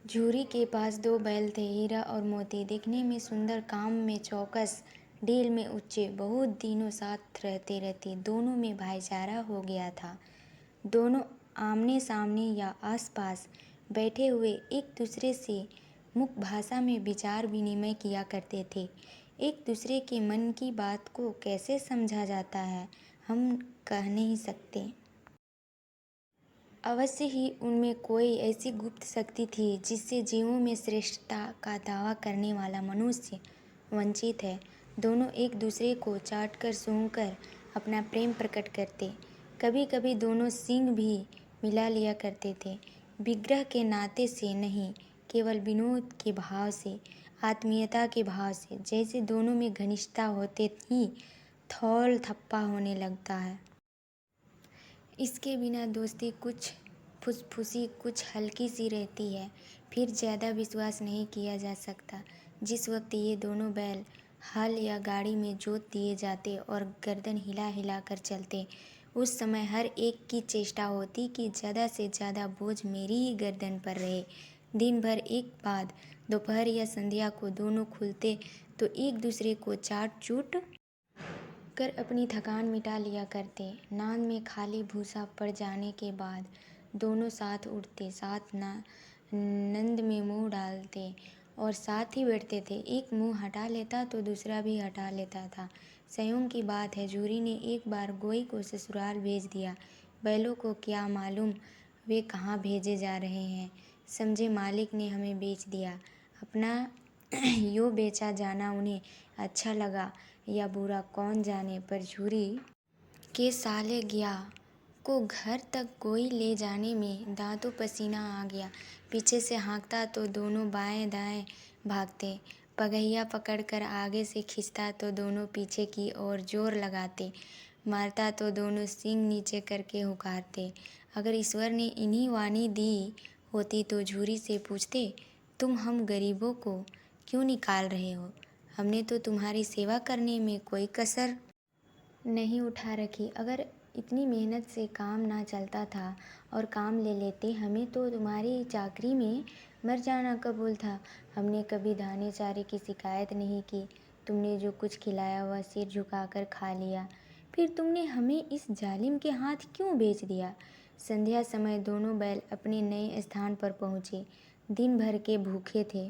झूरी के पास दो बैल थे, हीरा और मोती। दिखने में सुंदर, काम में चौकस, डील में ऊंचे। बहुत दिनों साथ रहते रहते दोनों में भाईचारा हो गया था। दोनों आमने सामने या आसपास बैठे हुए एक दूसरे से मुख भाषा में विचार विनिमय किया करते थे। एक दूसरे के मन की बात को कैसे समझा जाता है, हम कह नहीं सकते। अवश्य ही उनमें कोई ऐसी गुप्त शक्ति थी जिससे जीवों में श्रेष्ठता का दावा करने वाला मनुष्य वंचित है। दोनों एक दूसरे को चाटकर सूंघकर अपना प्रेम प्रकट करते। कभी कभी दोनों सींग भी मिला लिया करते थे, विग्रह के नाते से नहीं, केवल विनोद के भाव से, आत्मीयता के भाव से। जैसे दोनों में घनिष्ठता होते ही थौल थप्पा होने लगता है। इसके बिना दोस्ती कुछ फुसफुसी, कुछ हल्की सी रहती है, फिर ज़्यादा विश्वास नहीं किया जा सकता। जिस वक्त ये दोनों बैल हल या गाड़ी में जोत दिए जाते और गर्दन हिला हिला कर चलते, उस समय हर एक की चेष्टा होती कि ज़्यादा से ज़्यादा बोझ मेरी ही गर्दन पर रहे। दिन भर एक बाद दोपहर या संध्या को दोनों खुलते तो एक दूसरे को चाट चूट कर अपनी थकान मिटा लिया करते। नाद में खाली भूसा पड़ जाने के बाद दोनों साथ उठते, साथ नंद में मुंह डालते और साथ ही बैठते थे। एक मुंह हटा लेता तो दूसरा भी हटा लेता था। संयोग की बात है, झूरी ने एक बार गोई को ससुराल भेज दिया। बैलों को क्या मालूम वे कहाँ भेजे जा रहे हैं। समझे मालिक ने हमें बेच दिया। अपना यो बेचा जाना उन्हें अच्छा लगा या बुरा कौन जाने, पर झूरी के साले गया को घर तक गोई ले जाने में दांतों पसीना आ गया। पीछे से हाँकता तो दोनों बाएं दाएं भागते, पगहिया पकड़कर आगे से खींचता तो दोनों पीछे की ओर जोर लगाते, मारता तो दोनों सींग नीचे करके हुकारते। अगर ईश्वर ने इन्हीं वाणी दी होती तो झूरी से पूछते, तुम हम गरीबों को क्यों निकाल रहे हो? हमने तो तुम्हारी सेवा करने में कोई कसर नहीं उठा रखी। अगर इतनी मेहनत से काम ना चलता था और काम ले लेते, हमें तो तुम्हारी चाकरी में मर जाना कबूल था। हमने कभी दाने चारे की शिकायत नहीं की। तुमने जो कुछ खिलाया वह सिर झुकाकर खा लिया। फिर तुमने हमें इस जालिम के हाथ क्यों बेच दिया? संध्या समय दोनों बैल अपने नए स्थान पर पहुँचे। दिन भर के भूखे थे,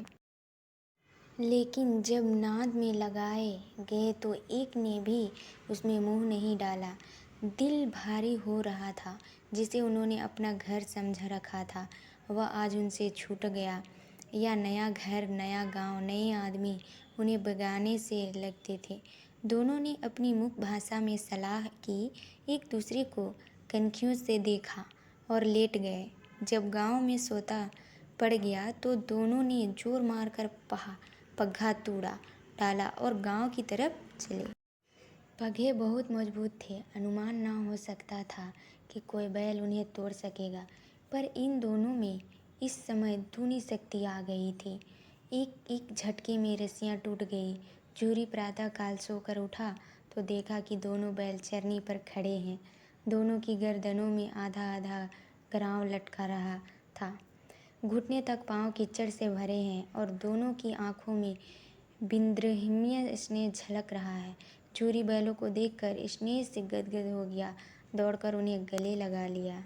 लेकिन जब नाद में लगाए गए तो एक ने भी उसमें मुंह नहीं डाला। दिल भारी हो रहा था। जिसे उन्होंने अपना घर समझ रखा था वह आज उनसे छूट गया। या नया घर, नया गांव, नए आदमी उन्हें बेगाने से लगते थे। दोनों ने अपनी मुख भाषा में सलाह की, एक दूसरे को कनखियों से देखा और लेट गए। जब गांव में सोता पड़ गया तो दोनों ने जोर मारकर पग्घा तोड़ा डाला और गांव की तरफ चले। पगहे बहुत मजबूत थे, अनुमान न हो सकता था कि कोई बैल उन्हें तोड़ सकेगा, पर इन दोनों में इस समय दूनी शक्ति आ गई थी। एक एक झटके में रस्सियां टूट गई। झूरी प्रातःकाल सोकर उठा तो देखा कि दोनों बैल चरनी पर खड़े हैं। दोनों की गर्दनों में आधा आधा घराव लटका रहा था, घुटने तक पांव कीचड़ से भरे हैं और दोनों की आंखों में विद्रोहीय स्नेह झलक रहा है। झूरी बैलों को देखकर स्नेह से गदगद हो गया, दौड़कर उन्हें गले लगा लिया।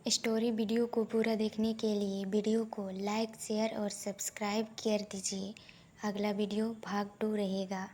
स्टोरी वीडियो को पूरा देखने के लिए वीडियो को लाइक, शेयर और सब्सक्राइब कर दीजिए। अगला वीडियो भाग 2 रहेगा।